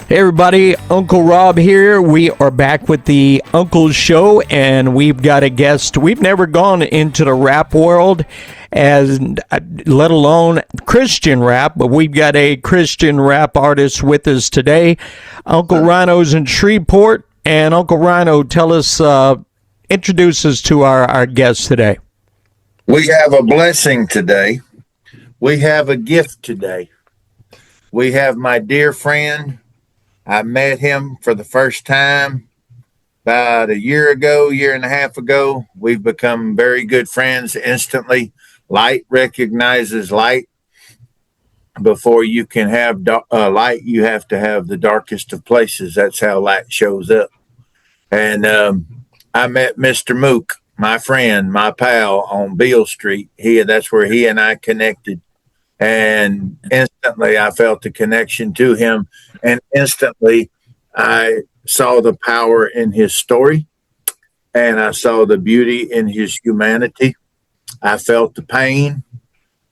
Hey everybody, Uncle Rob here. We are back with the Uncle Show, and we've got a guest. We've never gone into the rap world, as let alone Christian rap, but we've got a Christian rap artist with us today. Uncle Rhino's in Shreveport, and Uncle Rhino, introduce us to our guest today. We have a blessing today. We have a gift today. We have my dear friend. I met him for the first time about a year and a half ago. We've become very good friends instantly. Light recognizes light. Before you can have light, you have to have the darkest of places. That's how light shows up. And I met Mr. Mook, my friend, my pal, on Beale Street. That's where he and I connected. And instantly I felt a connection to him. And instantly I saw the power in his story. And I saw the beauty in his humanity. I felt the pain.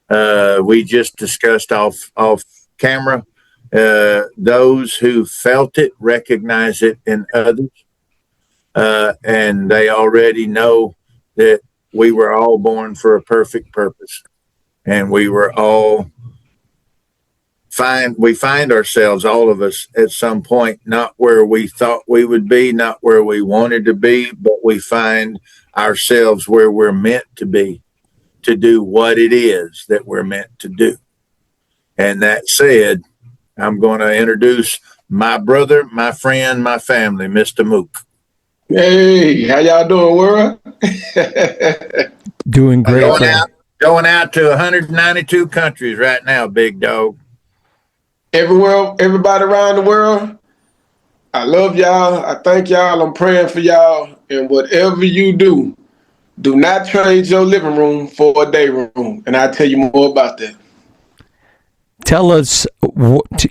We just discussed off camera. Those who felt it recognize it in others. And they already know that we were all born for a perfect purpose. And we were all we find ourselves, all of us, at some point, not where we thought we would be, not where we wanted to be, but we find ourselves where we're meant to be, to do what it is that we're meant to do. And that said, I'm going to introduce my brother, my friend, my family, Mr. Mook. Hey, how y'all doing, world? Doing great. Going out to 192 countries right now, big dog. Everywhere, everybody around the world, I love y'all. I thank y'all. I'm praying for y'all. And whatever you do, do not trade your living room for a day room. And I'll tell you more about that. Tell us,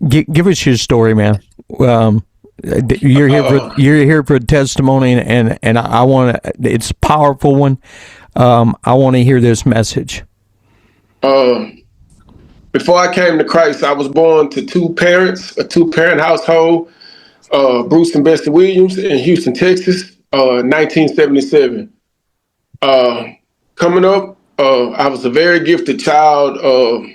give us your story, man. You're here for a testimony, and I want to. It's a powerful one. I want to hear this message. Before I came to Christ, I was born to a two-parent household, Bruce and Bessie Williams in Houston, Texas, 1977. Coming up, I was a very gifted child,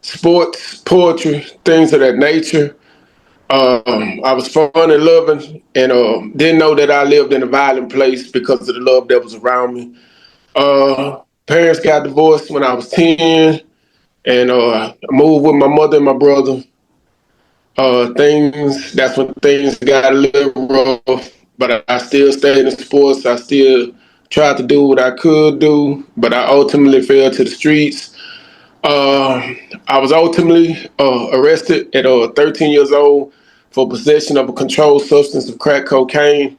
sports, poetry, things of that nature. I was fun and loving, and didn't know that I lived in a violent place because of the love that was around me. Parents got divorced when I was 10, and I moved with my mother and my brother. That's when things got a little rough, but I still stayed in sports. I still tried to do what I could do, but I ultimately fell to the streets. I was ultimately arrested at 13 years old for possession of a controlled substance of crack cocaine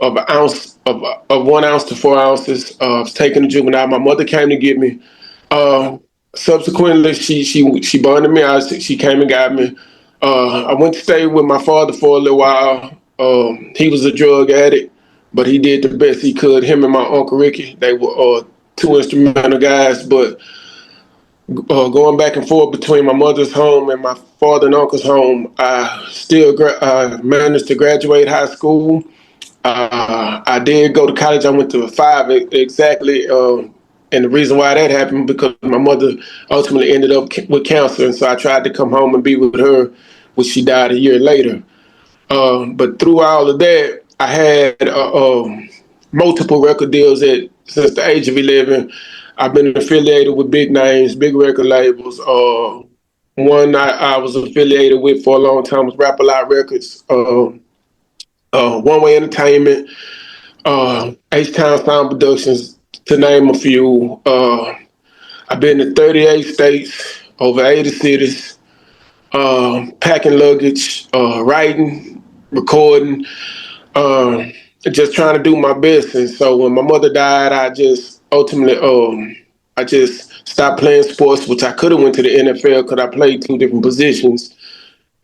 of 1 ounce to 4 ounces. I was taken to juvenile. My mother came to get me. Subsequently, she bonded me out. She came and got me. I went to stay with my father for a little while. He was a drug addict, but he did the best he could. Him and my Uncle Ricky, they were two instrumental guys, but going back and forth between my mother's home and my father and uncle's home, I still managed to graduate high school. I did go to college. I went to 5 exactly. And the reason why that happened because my mother ultimately ended up with cancer. And so I tried to come home and be with her, which she died a year later. But through all of that, I had multiple record deals since the age of 11. I've been affiliated with big names, big record labels. One I was affiliated with for a long time was Rap A Lot Records, One Way Entertainment, H-Town Sound Productions, to name a few. I've been to 38 states, over 80 cities, packing luggage, writing, recording, just trying to do my best. And so when my mother died, I just stopped playing sports, which I could have went to the NFL because I played 2 different positions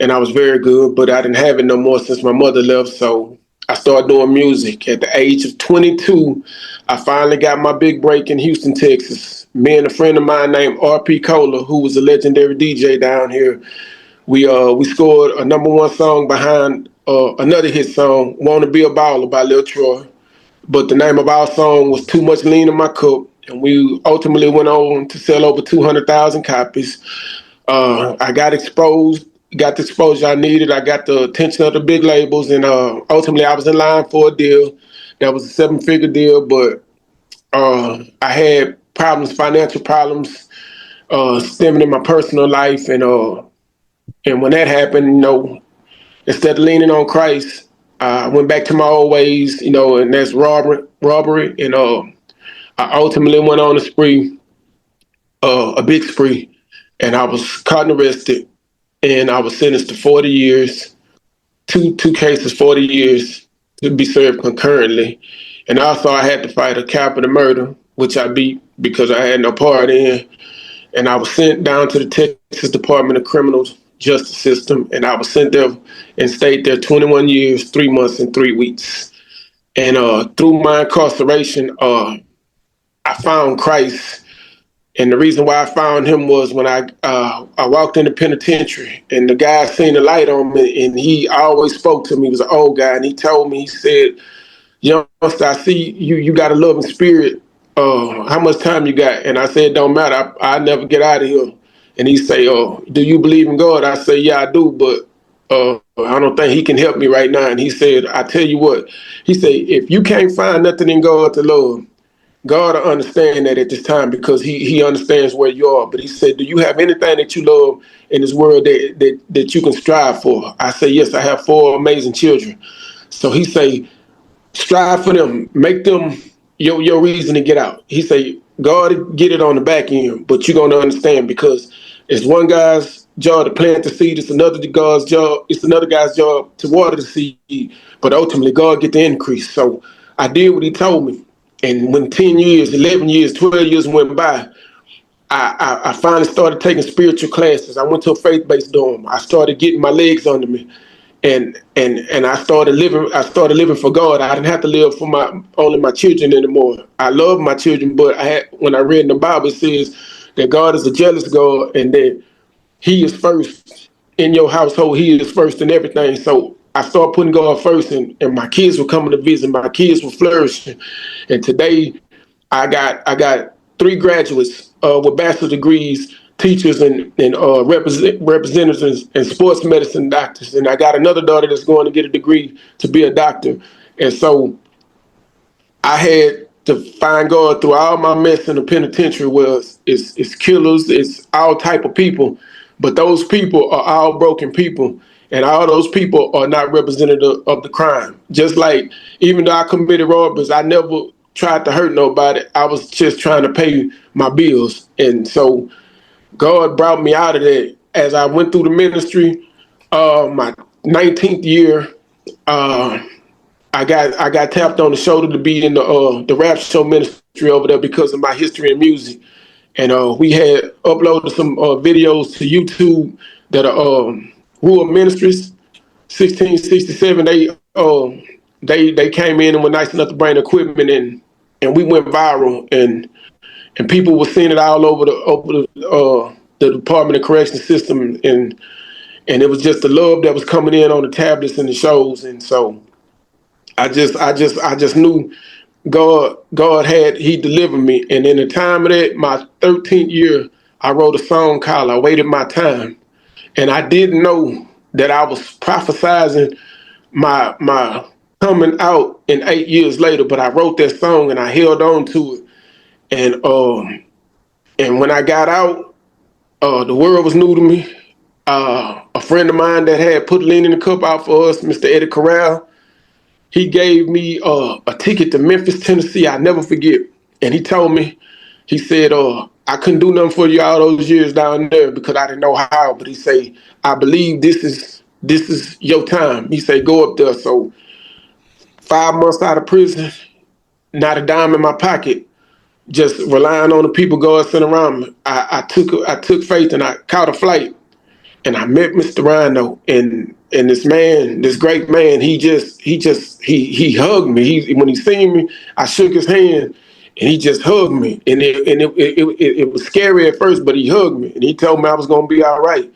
and I was very good, but I didn't have it no more since my mother left. So I started doing music. At the age of 22, I finally got my big break in Houston, Texas. Me and a friend of mine named R.P. Cola, who was a legendary DJ down here, We scored a #1 song behind another hit song, "Wanna Be a Baller" by Lil Troy. But the name of our song was "Too Much Lean in My Cup," and we ultimately went on to sell over 200,000 copies. I got the exposure I needed. I got the attention of the big labels, and ultimately I was in line for a deal. That was a 7-figure deal, but I had financial problems, stemming in my personal life, and when that happened, instead of leaning on Christ, I went back to my old ways, and that's robbery, and I ultimately went on a spree, a big spree, and I was caught and arrested, and I was sentenced to 40 years, two cases, 40 years to be served concurrently, and also I had to fight a capital murder, which I beat because I had no part in, and I was sent down to the Texas Department of Criminal Justice System, and I was sent there and stayed there 21 years, 3 months, and 3 weeks. And through my incarceration, I found Christ. And the reason why I found him was when I walked in the penitentiary, and the guy seen the light on me, and he always spoke to me. He was an old guy, and he told me, he said, "Youngster, I see you got a loving spirit. How much time you got?" And I said, "Don't matter. I never get out of here." And he say, "Oh, do you believe in God?" I say, "Yeah, I do, but I don't think he can help me right now." And he said, "I tell you what," he said, "if you can't find nothing in God to love, God will understand that at this time, because he understands where you are." But he said, "Do you have anything that you love in this world that you can strive for?" I say, "Yes, I have 4 amazing children." So he say, "Strive for them, make them your reason to get out." He say, "God get it on the back end, but you're gonna understand, because it's one guy's job to plant the seed, it's another guy's job to water the seed, but ultimately God get the increase." So I did what he told me. And when 10 years, 11 years, 12 years went by, I finally started taking spiritual classes. I went to a faith-based dorm. I started getting my legs under me, and I started living. I started living for God. I didn't have to live for only my children anymore. I love my children, but when I read in the Bible, it says that God is a jealous God, and that He is first in your household. He is first in everything. So I started putting God first, and my kids were coming to visit. My kids were flourishing, and today I got 3 graduates with bachelor degrees, teachers and representatives and sports medicine doctors, and I got another daughter that's going to get a degree to be a doctor. And so I had to find God through all my mess in the penitentiary. It's killers, it's all type of people, but those people are all broken people, and all those people are not representative of the crime. Just like, even though I committed robberies, I never tried to hurt nobody. I was just trying to pay my bills, and so God brought me out of that as I went through the ministry. My 19th year. I got tapped on the shoulder to be in the rap show ministry over there because of my history in music, and we had uploaded some videos to YouTube that are Rural Ministries 1667. They came in and were nice enough to bring equipment, and we went viral, and people were seeing it all over the Department of Correction system, and it was just the love that was coming in on the tablets and the shows, and so. I just knew He delivered me. And in the time of that, my 13th year, I wrote a song called "I Waited My Time." And I didn't know that I was prophesizing my coming out in 8 years later, but I wrote that song and I held on to it. And when I got out, the world was new to me. A friend of mine that had put Lean in the Cup out for us, Mr. Eddie Corral, he gave me a ticket to Memphis, Tennessee. I never forget. And he told me, he said, I couldn't do nothing for you all those years down there because I didn't know how. But he said, I believe this is your time. He said, go up there. So 5 months out of prison, not a dime in my pocket, just relying on the people God sent around me. I took faith and I caught a flight. And I met Mr. Rhino, and this man, this great man, he hugged me. When he seen me, I shook his hand, and he just hugged me. And it was scary at first, but he hugged me, and he told me I was gonna be all right.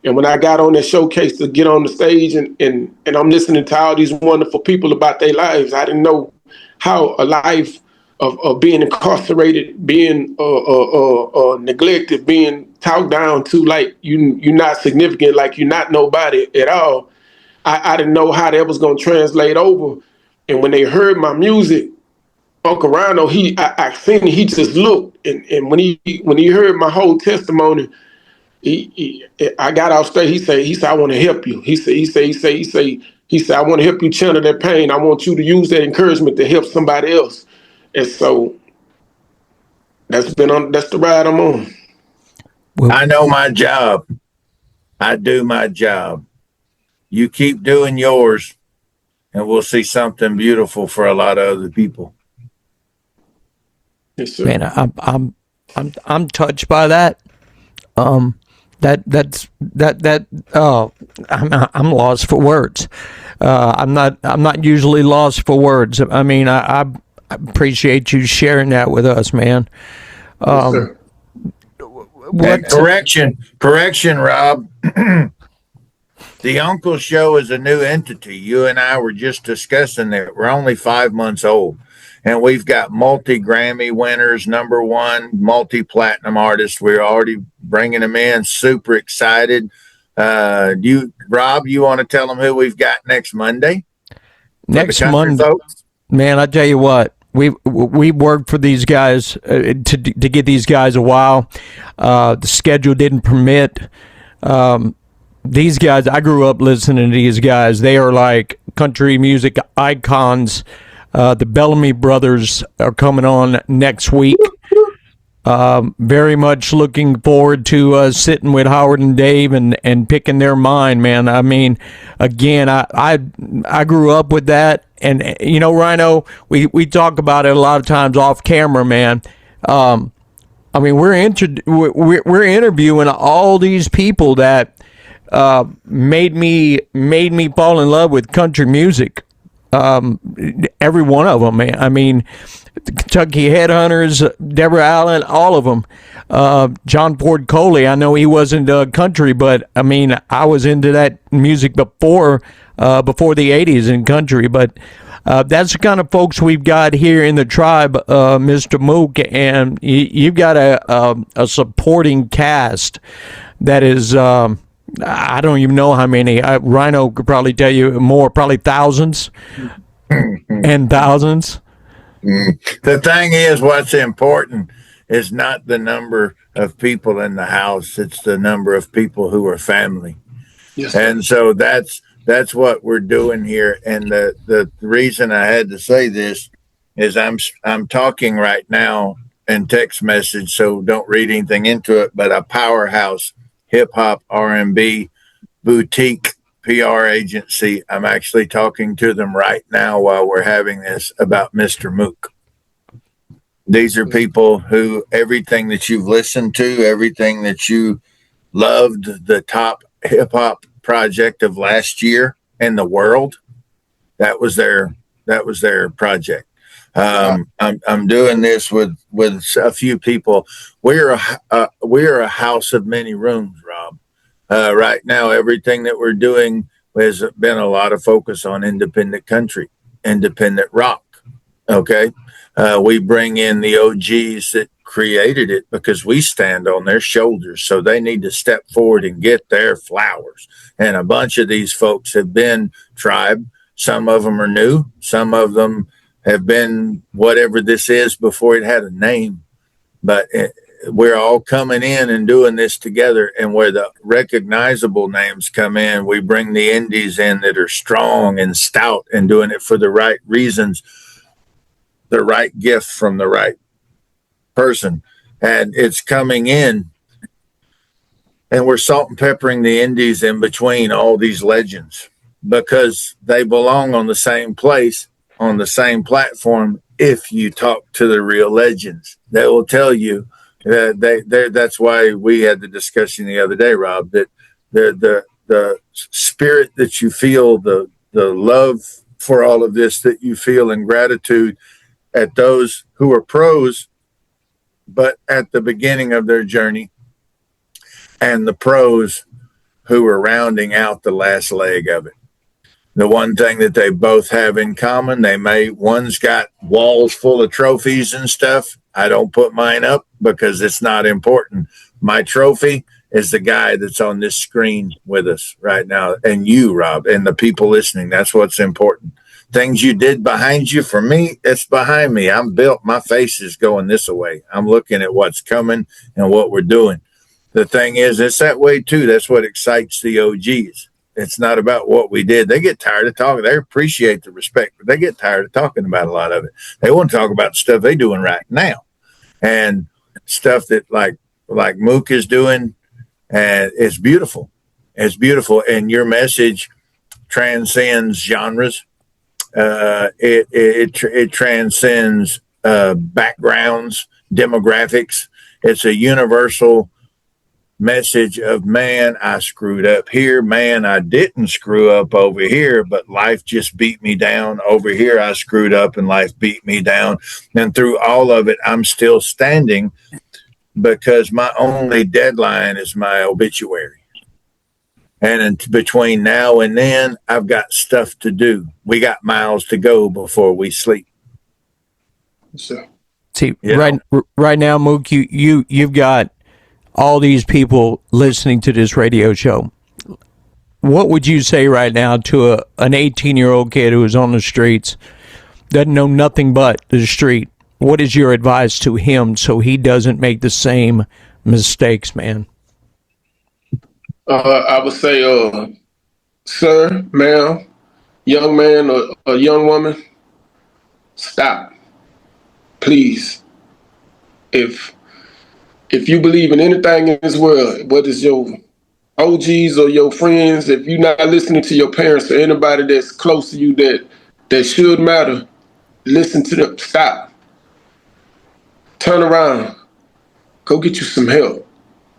And when I got on that showcase to get on the stage and I'm listening to all these wonderful people about their lives, I didn't know how a life of being incarcerated, being neglected, being talked down to like you're not significant, like you're not nobody at all. I didn't know how that was going to translate over. And when they heard my music, Uncle Rhino, I seen he just looked, and when he heard my whole testimony, I got off stage. He said, I want to help you. He said, I want to help you channel that pain. I want you to use that encouragement to help somebody else. And so that's the ride I'm on. Well, I know my job. I do my job. You keep doing yours, and we'll see something beautiful for a lot of other people. Yes, sir. man, I'm touched by that. I'm lost for words. I'm not usually lost for words. I mean, I appreciate you sharing that with us, man. Yes, sir. And correction, Rob. The Uncle Show is a new entity. You and I were just discussing that. We're only 5 months old, and we've got multi-Grammy winners, #1, multi-platinum artists. We're already bringing them in. Super excited. Rob, you want to tell them who we've got next Monday? Next Monday, folks? man, I tell you what, we worked for these guys to get these guys a while. The schedule didn't permit. These guys, I grew up listening to these guys. They are like country music icons. The Bellamy brothers are coming on next week. Very much looking forward to sitting with Howard and Dave and picking their mind, man. I mean, again, I grew up with that, and you know, Rhino, we talk about it a lot of times off camera, man. I mean, we're interviewing all these people that made me fall in love with country music. Every one of them, man. I mean, the Kentucky Headhunters, Deborah Allen, all of them. John Ford Coley, I know he wasn't country, but I mean, I was into that music before the 80s in country. But that's the kind of folks we've got here in the tribe, Mr. Mook, and you've got a supporting cast that is. I don't even know how many. Rhino could probably tell you more, probably thousands and thousands. The thing is, what's important is not the number of people in the house; it's the number of people who are family. Yes, And so that's what we're doing here. And the reason I had to say this is I'm talking right now in text message, so don't read anything into it. But a powerhouse hip hop R&B boutique PR agency. I'm actually talking to them right now while we're having this about Mr. Mook. These are people who everything that you've listened to, everything that you loved, the top hip hop project of last year in the world, that was their project. I'm doing this with a few people. We're a house of many rooms, Rob. Right now, everything that we're doing has been a lot of focus on independent country, independent rock. Okay, we bring in the OGs that created it because we stand on their shoulders, so they need to step forward and get their flowers. And a bunch of these folks have been tribe. Some of them are new. Some of them have been whatever this is before it had a name, but we're all coming in and doing this together. And where the recognizable names come in, we bring the indies in that are strong and stout and doing it for the right reasons, the right gift from the right person. And it's coming in, and we're salt and peppering the indies in between all these legends because they belong on the same place, on the same platform. If you talk to the real legends, they will tell you that that's why we had the discussion the other day, Rob, that the spirit that you feel, the love for all of this that you feel, and gratitude at those who are pros, but at the beginning of their journey, and the pros who are rounding out the last leg of it. The one thing that they both have in common, one's got walls full of trophies and stuff. I don't put mine up because it's not important. My trophy is the guy that's on this screen with us right now. And you, Rob, and the people listening. That's what's important. Things you did behind you, for me, it's behind me. I'm built. My face is going this way. I'm looking at what's coming and what we're doing. The thing is, it's that way too. That's what excites the OGs. It's not about what we did. They get tired of talking. They appreciate the respect, but they get tired of talking about a lot of it. They want to talk about the stuff they're doing right now and stuff that like Mook is doing. And it's beautiful. It's beautiful. And your message transcends genres. It transcends backgrounds, demographics. It's a universal message of, man, I screwed up here. Man, I didn't screw up over here, but life just beat me down. Over here, I screwed up and life beat me down. And through all of it, I'm still standing because my only deadline is my obituary. And between now and then, I've got stuff to do. We got miles to go before we sleep. So, see, right now, Mook, you've got all these people listening to this radio show. What would you say right now to an 18-year-old kid who is on the streets, doesn't know nothing but the street? What is your advice to him so he doesn't make the same mistakes, man? I would say, sir, ma'am, young man or young woman, stop, please. If you believe in anything in this world, whether it's your OGs or your friends, if you're not listening to your parents or anybody that's close to you that should matter, listen to them. Stop. Turn around. Go get you some help.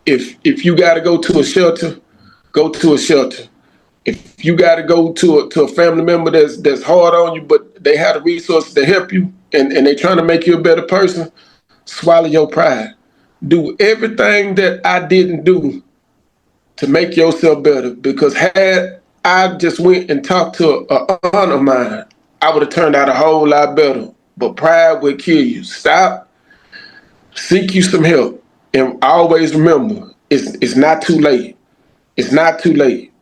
If you got to go to a shelter, go to a shelter. If you got to go to a family member that's hard on you, but they have the resources to help you and they trying to make you a better person, swallow your pride. Do everything that I didn't do to make yourself better, because had I just went and talked to an aunt of mine, I would have turned out a whole lot better. But pride will kill you. Stop. Seek you some help. And always remember, it's not too late. It's not too late.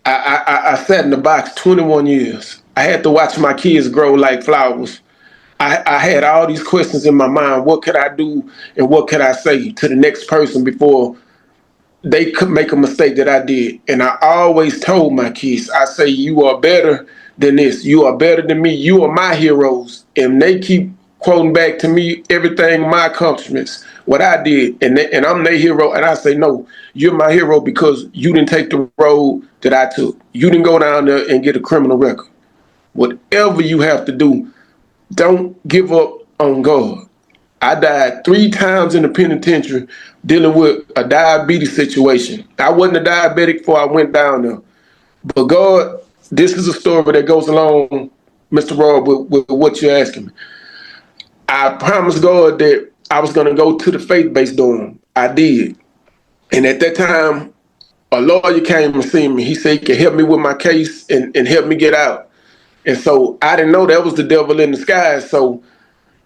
I sat in the box 21 years. I had to watch my kids grow like flowers. I had all these questions in my mind. What could I do and what could I say to the next person before they could make a mistake that I did? And I always told my kids, I say, you are better than this. You are better than me. You are my heroes. And they keep quoting back to me everything, my accomplishments, what I did. And I'm their hero. And I say, no, you're my hero because you didn't take the road that I took. You didn't go down there and get a criminal record. Whatever you have to do, don't give up on God. I died 3 times in the penitentiary dealing with a diabetes situation. I wasn't a diabetic before I went down there. But God, this is a story that goes along, Mr. Rob, with what you're asking me. I promised God that I was going to go to the faith-based dorm. I did. And at that time, a lawyer came and seen me. He said he could help me with my case and help me get out. And so I didn't know that was the devil in disguise. So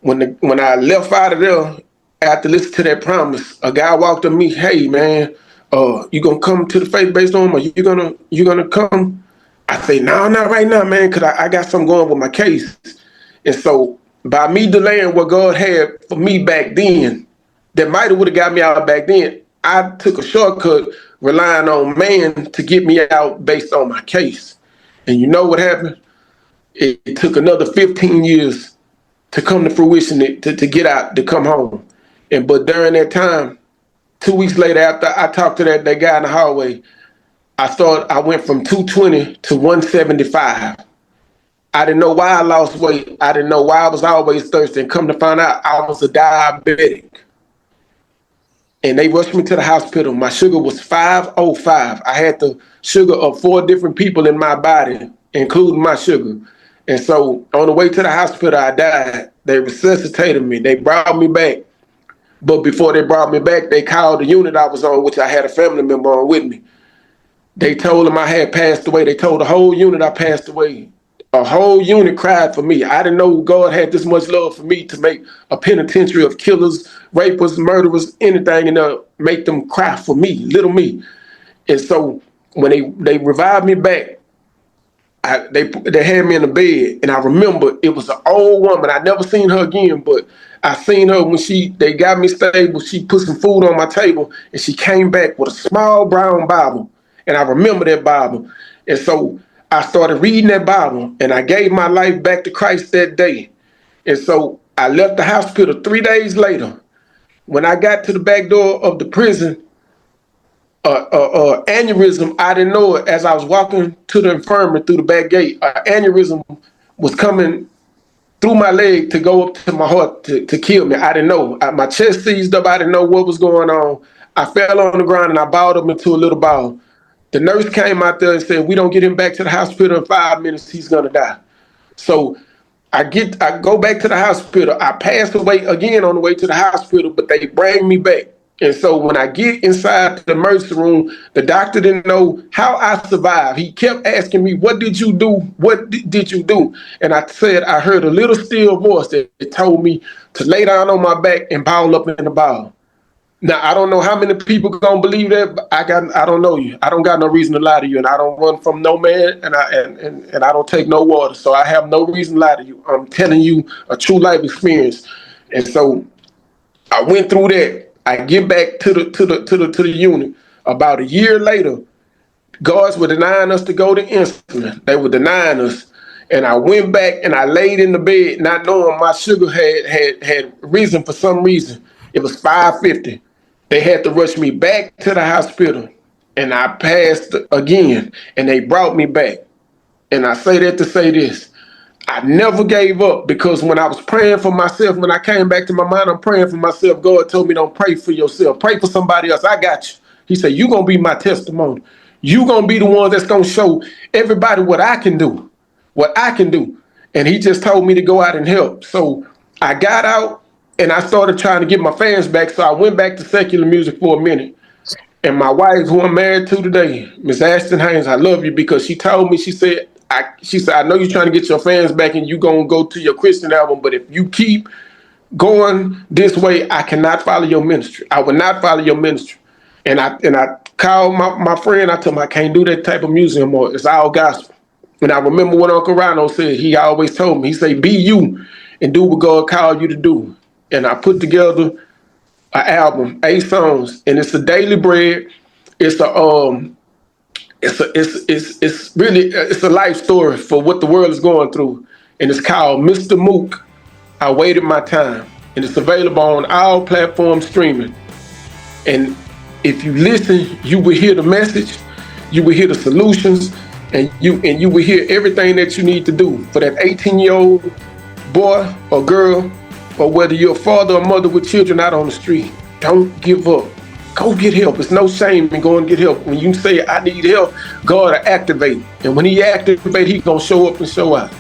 when I left out of there, after listening to that promise, a guy walked up to me, hey man, you gonna come to the faith-based dorm or you gonna come? I say, no, not right now, man, because I got something going with my case. And so by me delaying what God had for me back then, that might have would have got me out back then, I took a shortcut relying on man to get me out based on my case. And you know what happened? It took another 15 years to come to fruition, to get out, to come home. But during that time, 2 weeks later, after I talked to that guy in the hallway, I went from 220 to 175. I didn't know why I lost weight. I didn't know why I was always thirsty. And come to find out, I was a diabetic. And they rushed me to the hospital. My sugar was 505. I had the sugar of 4 different people in my body, including my sugar. And so on the way to the hospital, I died. They resuscitated me. They brought me back. But before they brought me back, they called the unit I was on, which I had a family member on with me. They told him I had passed away. They told the whole unit I passed away. A whole unit cried for me. I didn't know God had this much love for me to make a penitentiary of killers, rapists, murderers, anything, and make them cry for me, little me. And so when they revived me back, they had me in the bed, and I remember it was an old woman. I never seen her again, but I seen her when they got me stable. She put some food on my table, and she came back with a small brown Bible, and I remember that Bible. And so I started reading that Bible, and I gave my life back to Christ that day. And so I left the hospital 3 days later. When I got to the back door of the prison, aneurysm, I didn't know it. As I was walking to the infirmary through the back gate, an aneurysm was coming through my leg to go up to my heart to kill me. I didn't know. My chest seized up. I didn't know what was going on. I fell on the ground and I balled up into a little ball. The nurse came out there and said, "We don't get him back to the hospital in 5 minutes, he's gonna die." So I go back to the hospital. I passed away again on the way to the hospital, but they bring me back. And so when I get inside the emergency room, the doctor didn't know how I survived. He kept asking me, "What did you do? What did you do?" And I said, I heard a little still voice that told me to lay down on my back and ball up in the ball. Now, I don't know how many people gonna believe that, but I don't know you. I don't got no reason to lie to you, and I don't run from no man, and I don't take no water. So I have no reason to lie to you. I'm telling you a true life experience. And so I went through that. I get back to the unit. About a year later, guards were denying us to go to insulin. They were denying us. And I went back and I laid in the bed, not knowing my sugar had risen for some reason. It was 550. They had to rush me back to the hospital, and I passed again, and they brought me back. And I say that to say this. I never gave up, because when I was praying for myself, when I came back to my mind, I'm praying for myself. God told me, don't pray for yourself. Pray for somebody else. I got you. He said, you're going to be my testimony. You're going to be the one that's going to show everybody what I can do. What I can do. And he just told me to go out and help. So I got out and I started trying to get my fans back. So I went back to secular music for a minute. And my wife, who I'm married to today, Miss Ashton Haynes, I love you, because she told me, she said, I know you're trying to get your fans back and you're going to go to your Christian album, but if you keep going this way, I cannot follow your ministry. I will not follow your ministry. And I called my friend. I told him I can't do that type of music anymore. It's all gospel. And I remember what Uncle Rhino said. He always told me, he said, be you and do what God called you to do. And I put together an album, 8 songs, and it's a daily bread. It's a life story for what the world is going through. And it's called Mr. Mook, I Waited My Time. And it's available on all platforms streaming. And if you listen, you will hear the message, you will hear the solutions, and you will hear everything that you need to do for that 18-year-old boy or girl, or whether you're a father or mother with children out on the street. Don't give up. Go get help. It's no shame in going to get help. When you say, I need help, God will activate. And when he activates, he's going to show up and show out.